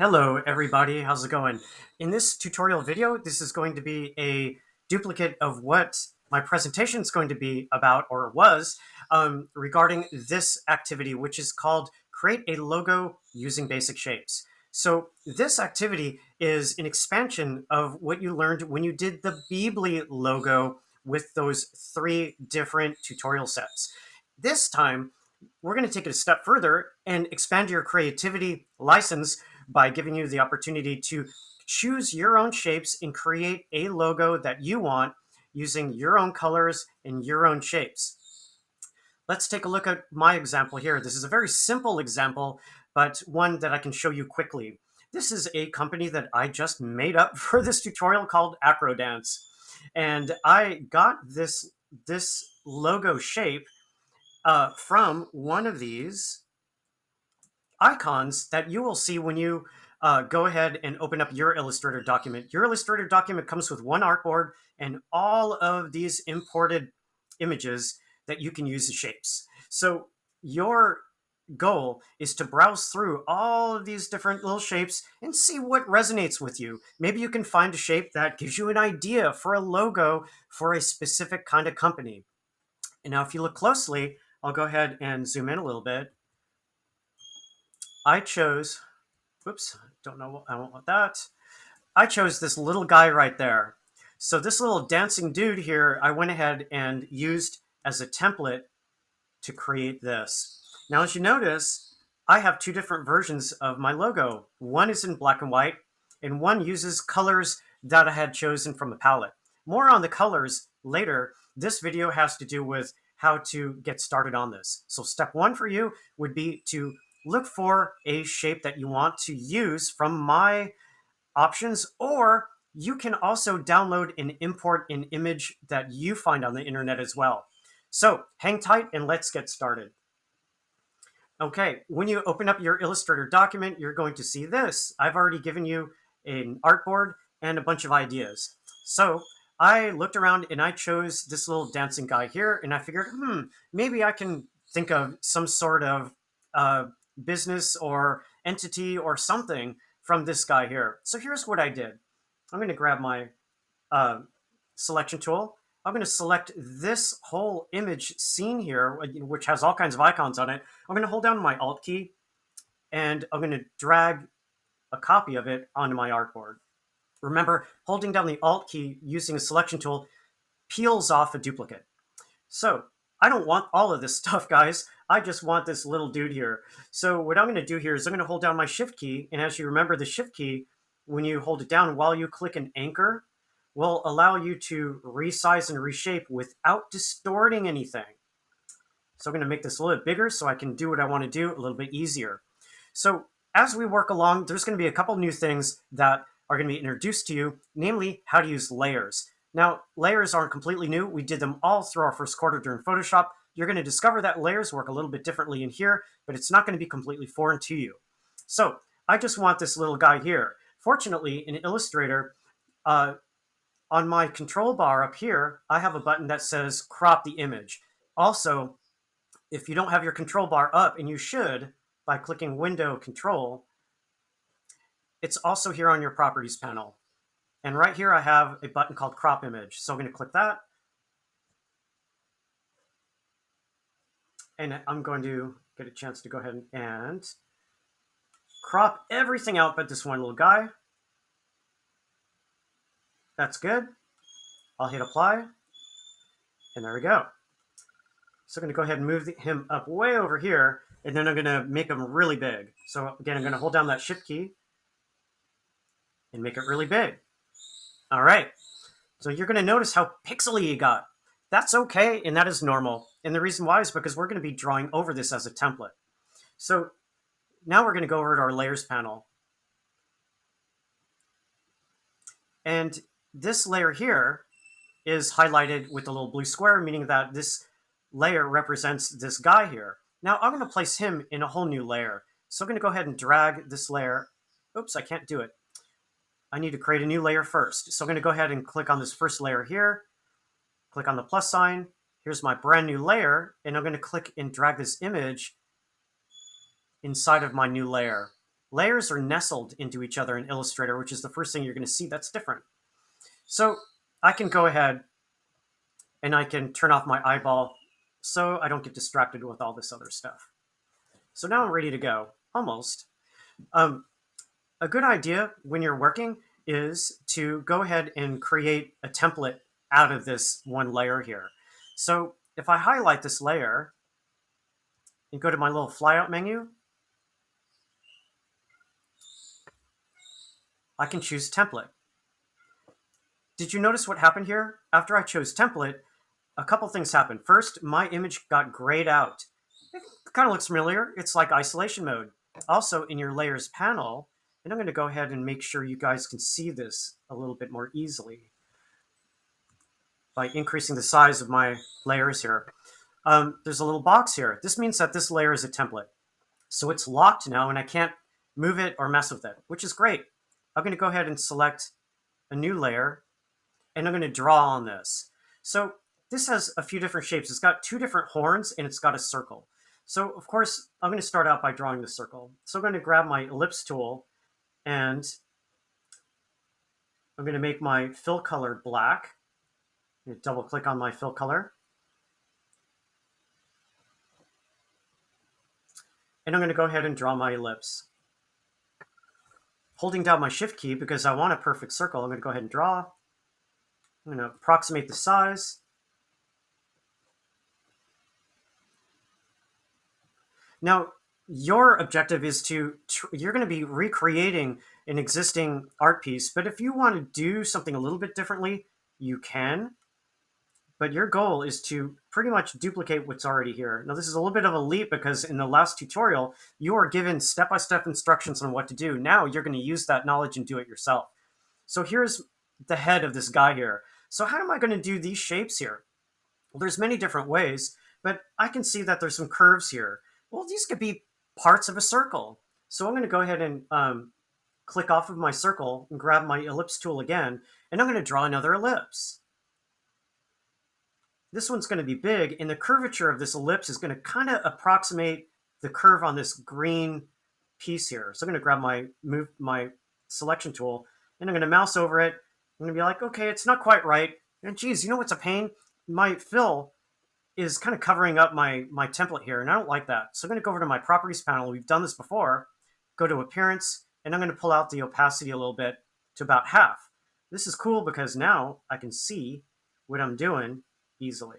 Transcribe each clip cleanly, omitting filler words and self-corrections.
Hello everybody, how's it going? In this tutorial video, this is going to be a duplicate of what my presentation is going to be about, or was, regarding this activity, which is called Create a Logo Using Basic Shapes. So this activity is an expansion of what you learned when you did the Beebly logo with those 3 different tutorial sets. This time, we're going to take it a step further and expand your creativity license by giving you the opportunity to choose your own shapes and create a logo that you want using your own colors and your own shapes. Let's take a look at my example here. This is a very simple example, but one that I can show you quickly. This is a company that I just made up for this tutorial called Acrodance. And I got this logo shape from one of these icons that you will see when you go ahead and open up your Illustrator document. Your Illustrator document comes with one artboard and all of these imported images that you can use as shapes. So your goal is to browse through all of these different little shapes and see what resonates with you. Maybe you can find a shape that gives you an idea for a logo for a specific kind of company. And now if you look closely, I'll go ahead and zoom in a little bit. I chose, whoops, don't know, I don't want that. I chose this little guy right there. So this little dancing dude here, I went ahead and used as a template to create this. Now, as you notice, I have 2 different versions of my logo. One is in black and white, and one uses colors that I had chosen from a palette. More on the colors later. This video has to do with how to get started on this. So step 1 for you would be to look for a shape that you want to use from my options, or you can also download and import an image that you find on the internet as well. So hang tight and let's get started. Okay, when you open up your Illustrator document, you're going to see this. I've already given you an artboard and a bunch of ideas. So I looked around and I chose this little dancing guy here, and I figured, maybe I can think of some sort of business or entity or something from this guy here. So here's what I did. I'm going to grab my selection tool. I'm going to select this whole image scene here, which has all kinds of icons on it. I'm going to hold down my Alt key, and I'm going to drag a copy of it onto my artboard. Remember, holding down the Alt key using a selection tool peels off a duplicate. So I don't want all of this stuff, guys. I just want this little dude here. So what I'm going to do here is I'm going to hold down my Shift key, and as you remember, the Shift key, when you hold it down while you click an anchor, will allow you to resize and reshape without distorting anything. So I'm going to make this a little bit bigger so I can do what I want to do a little bit easier. So as we work along, there's going to be a couple new things that are going to be introduced to you, namely how to use layers. Now, layers aren't completely new. We did them all through our first quarter during Photoshop. You're going to discover that layers work a little bit differently in here, but it's not going to be completely foreign to you. So I just want this little guy here. Fortunately, in Illustrator, on my control bar up here, I have a button that says crop the image. Also, if you don't have your control bar up, and you should by clicking Window Control, it's also here on your Properties panel. And right here I have a button called Crop Image. So I'm going to click that. And I'm going to get a chance to go ahead and crop everything out but this one little guy. That's good. I'll hit Apply. And there we go. So I'm going to go ahead and move him up way over here, and then I'm going to make him really big. So again, I'm going to hold down that Shift key and make it really big. All right. So you're going to notice how pixely he got. That's okay, and that is normal. And the reason why is because we're going to be drawing over this as a template. So now we're going to go over to our Layers panel. And this layer here is highlighted with a little blue square, meaning that this layer represents this guy here. Now I'm going to place him in a whole new layer. So I'm going to go ahead and drag this layer. Oops, I can't do it. I need to create a new layer first. So I'm going to go ahead and click on this first layer here. Click on the plus sign. Here's my brand new layer. And I'm going to click and drag this image inside of my new layer. layers are nestled into each other in Illustrator, which is the first thing you're going to see that's different. So I can go ahead and I can turn off my eyeball so I don't get distracted with all this other stuff. So now I'm ready to go, almost. Um, a good idea when you're working is to go ahead and create a template out of this one layer here. So if I highlight this layer and go to my little flyout menu, I can choose template. Did you notice what happened here? After I chose template, a couple things happened. First, my image got grayed out. It kind of looks familiar. It's like isolation mode. Also, in your layers panel, and I'm going to go ahead and make sure you guys can see this a little bit more easily by increasing the size of my layers here. There's a little box here. This means that this layer is a template. So it's locked now and I can't move it or mess with it, which is great. I'm going to go ahead and select a new layer and I'm going to draw on this. So this has a few different shapes. It's got two different horns and it's got a circle. So of course, I'm going to start out by drawing the circle. So I'm going to grab my ellipse tool and I'm going to make my fill color black. I'm going to double click on my fill color. And I'm going to go ahead and draw my ellipse. Holding down my shift key because I want a perfect circle, I'm going to go ahead and draw. I'm going to approximate the size. Now, your objective is you're going to be recreating an existing art piece, but if you want to do something a little bit differently, you can. But your goal is to pretty much duplicate what's already here. Now, this is a little bit of a leap because in the last tutorial, you were given step-by-step instructions on what to do. Now you're going to use that knowledge and do it yourself. So here's the head of this guy here. So how am I going to do these shapes here? Well, there's many different ways, but I can see that there's some curves here. Well, these could be parts of a circle. So I'm going to go ahead and click off of my circle and grab my ellipse tool again, and I'm going to draw another ellipse. This one's going to be big, and the curvature of this ellipse is going to kind of approximate the curve on this green piece here. So I'm going to grab my selection tool, and I'm going to mouse over it. I'm going to be like, okay, it's not quite right. And geez, you know what's a pain? My fill is kind of covering up my template here, and I don't like that. So I'm going to go over to my properties panel. We've done this before. Go to appearance, and I'm going to pull out the opacity a little bit to about half. This is cool because now I can see what I'm doing easily.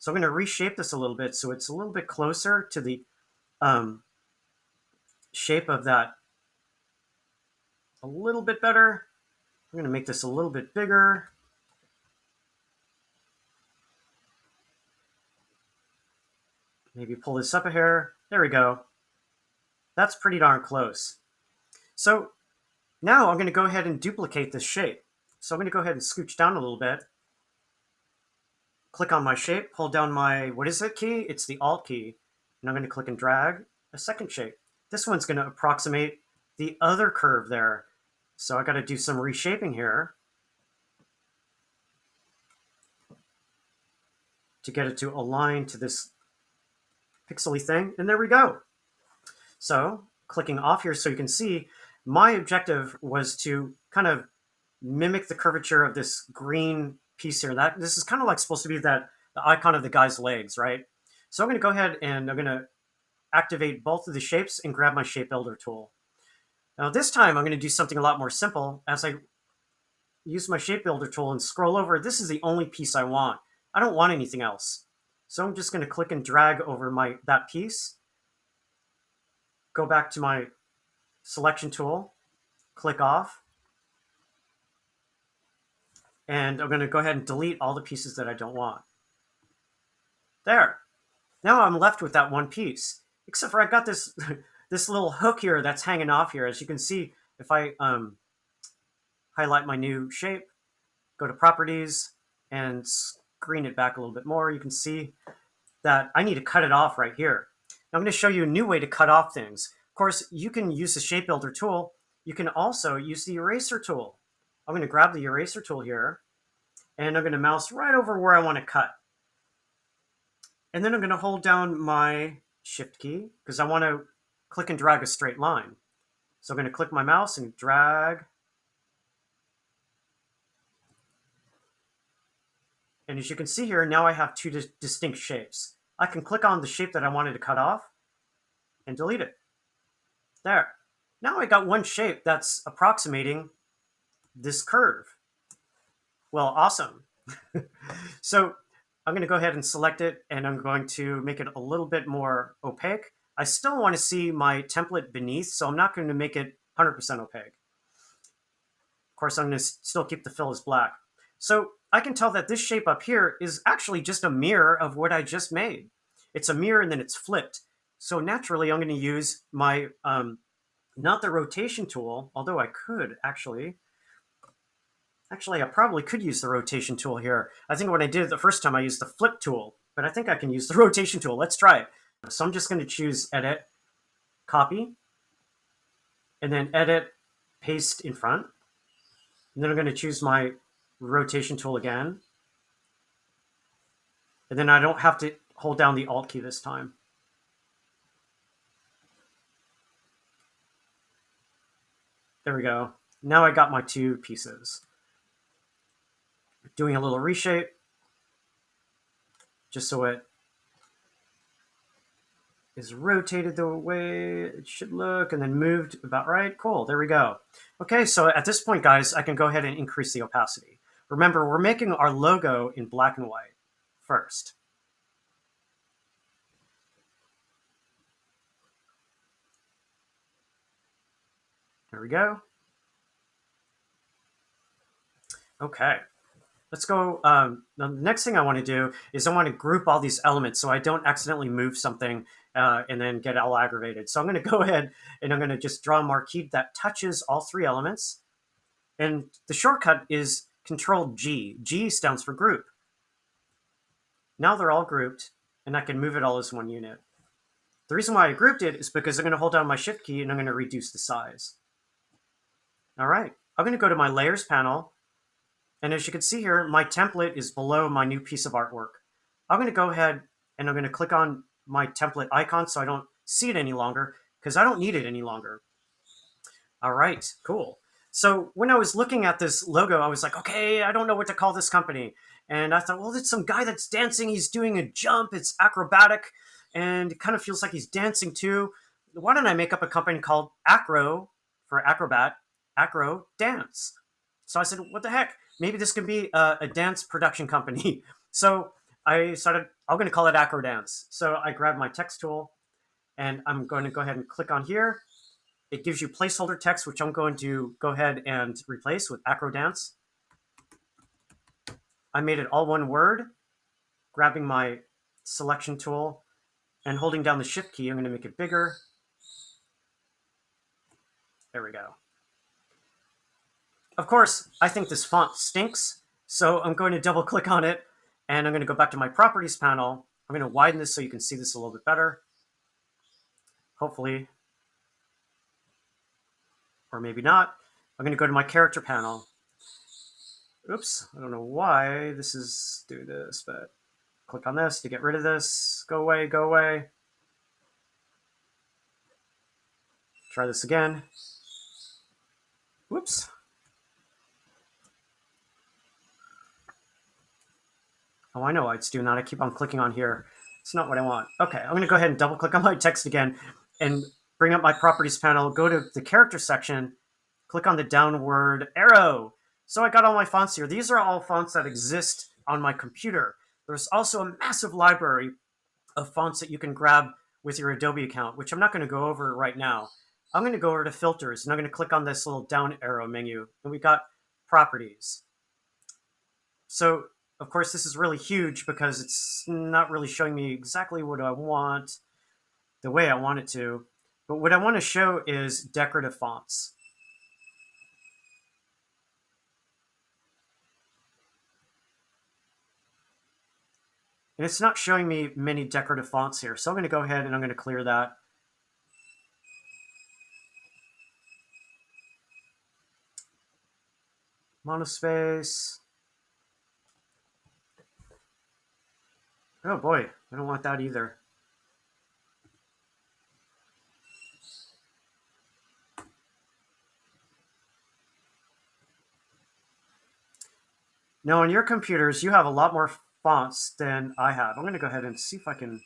So I'm going to reshape this a little bit so it's a little bit closer to the shape of that a little bit better. I'm going to make this a little bit bigger. Maybe pull this up a hair. There we go. That's pretty darn close. So now I'm going to go ahead and duplicate this shape. So I'm going to go ahead and scooch down a little bit. Click on my shape, hold down my, what is it key? It's the Alt key. And I'm going to click and drag a second shape. This one's going to approximate the other curve there. So I got to do some reshaping here to get it to align to this pixely thing. And there we go. So clicking off here so you can see, my objective was to kind of mimic the curvature of this green piece here. This is kind of like supposed to be the icon of the guy's legs, right? So I'm going to go ahead and I'm going to activate both of the shapes and grab my shape builder tool. Now this time I'm going to do something a lot more simple. As I use my shape builder tool and scroll over, this is the only piece I want. I don't want anything else. So I'm just going to click and drag over that piece, go back to my selection tool, click off, and I'm going to go ahead and delete all the pieces that I don't want. There. Now I'm left with that one piece, except for I got this this little hook here that's hanging off here. As you can see, if I highlight my new shape, go to properties, and screen it back a little bit more, you can see that I need to cut it off right here. Now I'm going to show you a new way to cut off things. Of course, you can use the shape builder tool. You can also use the eraser tool. I'm going to grab the eraser tool here, and I'm going to mouse right over where I want to cut. And then I'm going to hold down my shift key because I want to click and drag a straight line. So I'm going to click my mouse and drag. And as you can see here, now I have two distinct shapes. I can click on the shape that I wanted to cut off and delete it. There. Now I got one shape that's approximating this curve. Well, awesome. So I'm going to go ahead and select it, and I'm going to make it a little bit more opaque. I still want to see my template beneath, so I'm not going to make it 100% opaque. Of course, I'm going to still keep the fill as black. So I can tell that this shape up here is actually just a mirror of what I just made. It's a mirror and then it's flipped. So naturally, I'm going to use my, not the rotation tool, although I could actually. Actually, I probably could use the rotation tool here. I think when I did it the first time, I used the flip tool, but I think I can use the rotation tool. Let's try it. So I'm just going to choose edit, copy, and then edit, paste in front. And then I'm going to choose my rotation tool again. And then I don't have to hold down the Alt key this time. There we go. Now I got my two pieces. Doing a little reshape, just so it is rotated the way it should look and then moved about right. Cool, there we go. Okay, so at this point, guys, I can go ahead and increase the opacity. Remember, we're making our logo in black and white first. There we go. Okay, let's go. The next thing I want to do is I want to group all these elements so I don't accidentally move something and then get all aggravated. So I'm going to go ahead and I'm going to just draw a marquee that touches all three elements. And the shortcut is Control G. G stands for group. Now they're all grouped, and I can move it all as one unit. The reason why I grouped it is because I'm going to hold down my Shift key and I'm going to reduce the size. All right, I'm going to go to my Layers panel, and as you can see here, my template is below my new piece of artwork. I'm going to go ahead and I'm going to click on my template icon so I don't see it any longer, because I don't need it any longer. All right, cool. So when I was looking at this logo, I was like, okay, I don't know what to call this company. And I thought, well, it's some guy that's dancing. He's doing a jump. It's acrobatic. And it kind of feels like he's dancing too. Why don't I make up a company called Acro, for acrobat, Acro Dance? So I said, what the heck? Maybe this can be a dance production company. So I started, I'm going to call it Acro Dance. So I grabbed my text tool and I'm going to go ahead and click on here. It gives you placeholder text, which I'm going to go ahead and replace with Acro Dance. I made it all one word, grabbing my selection tool and holding down the Shift key. I'm going to make it bigger. There we go. Of course, I think this font stinks, so I'm going to double click on it and I'm going to go back to my properties panel. I'm going to widen this so you can see this a little bit better. Hopefully, or maybe not. I'm going to go to my character panel. Oops, I don't know why this is doing this, but click on this to get rid of this. Go away, go away. Try this again. Whoops. Oh, I know why it's doing that. I keep on clicking on here. It's not what I want. Okay, I'm going to go ahead and double click on my text again and bring up my properties panel, go to the character section, click on the downward arrow. So I got all my fonts here. These are all fonts that exist on my computer. There's also a massive library of fonts that you can grab with your Adobe account, which I'm not going to go over right now. I'm going to go over to filters and I'm going to click on this little down arrow menu and we got properties. So of course this is really huge because it's not really showing me exactly what I want the way I want it to. But what I want to show is decorative fonts. And it's not showing me many decorative fonts here. So I'm going to go ahead and I'm going to clear that. Monospace. Oh boy, I don't want that either. Now on your computers, you have a lot more fonts than I have. I'm going to go ahead and see if I can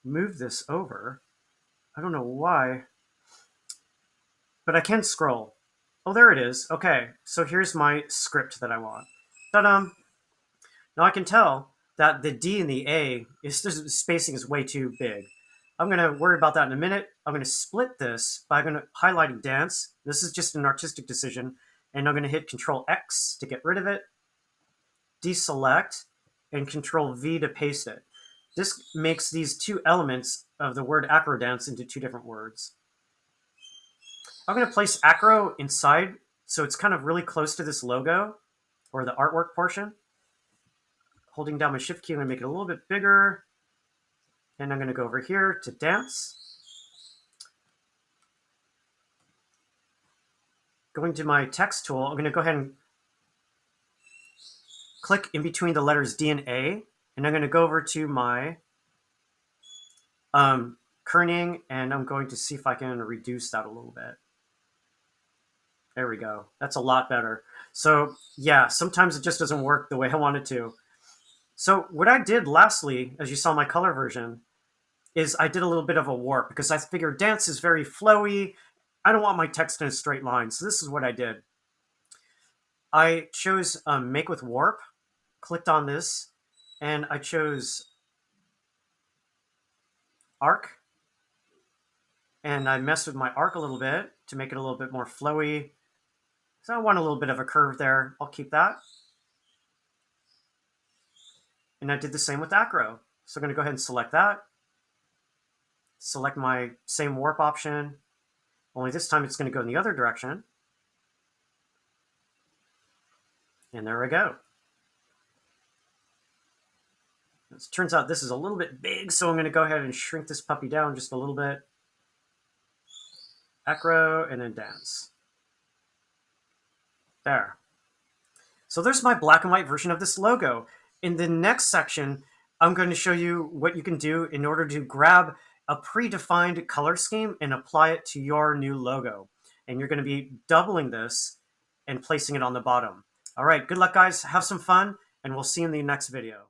move this over. I don't know why, but I can scroll. Oh, there it is. Okay, so here's my script that I want. Ta-da! Now I can tell that the D and the A is the spacing is way too big. I'm going to worry about that in a minute. I'm going to split this by highlighting dance. This is just an artistic decision. And I'm going to hit Control X to get rid of it, deselect, and Control V to paste it. This makes these two elements of the word acro dance into two different words. I'm going to place acro inside so it's kind of really close to this logo or the artwork portion. Holding down my shift key, I'm going to make it a little bit bigger. And I'm going to go over here to dance. Going to my text tool, I'm going to go ahead and click in between the letters D and A. And I'm going to go over to my kerning, and I'm going to see if I can reduce that a little bit. There we go. That's a lot better. So yeah, sometimes it just doesn't work the way I want it to. So what I did lastly, as you saw my color version, is I did a little bit of a warp because I figured dance is very flowy. I don't want my text in a straight line. So this is what I did. I chose Make with Warp, clicked on this, and I chose Arc. And I messed with my arc a little bit to make it a little bit more flowy. So I want a little bit of a curve there. I'll keep that. And I did the same with acro. So I'm going to go ahead and select that. Select my same warp option. Only this time it's going to go in the other direction. And there we go. It turns out this is a little bit big, so I'm going to go ahead and shrink this puppy down just a little bit. Acro, and then dance. There. So there's my black and white version of this logo. In the next section, I'm going to show you what you can do in order to grab a predefined color scheme and apply it to your new logo. And you're going to be doubling this and placing it on the bottom. All right, good luck, guys. Have some fun, and we'll see you in the next video.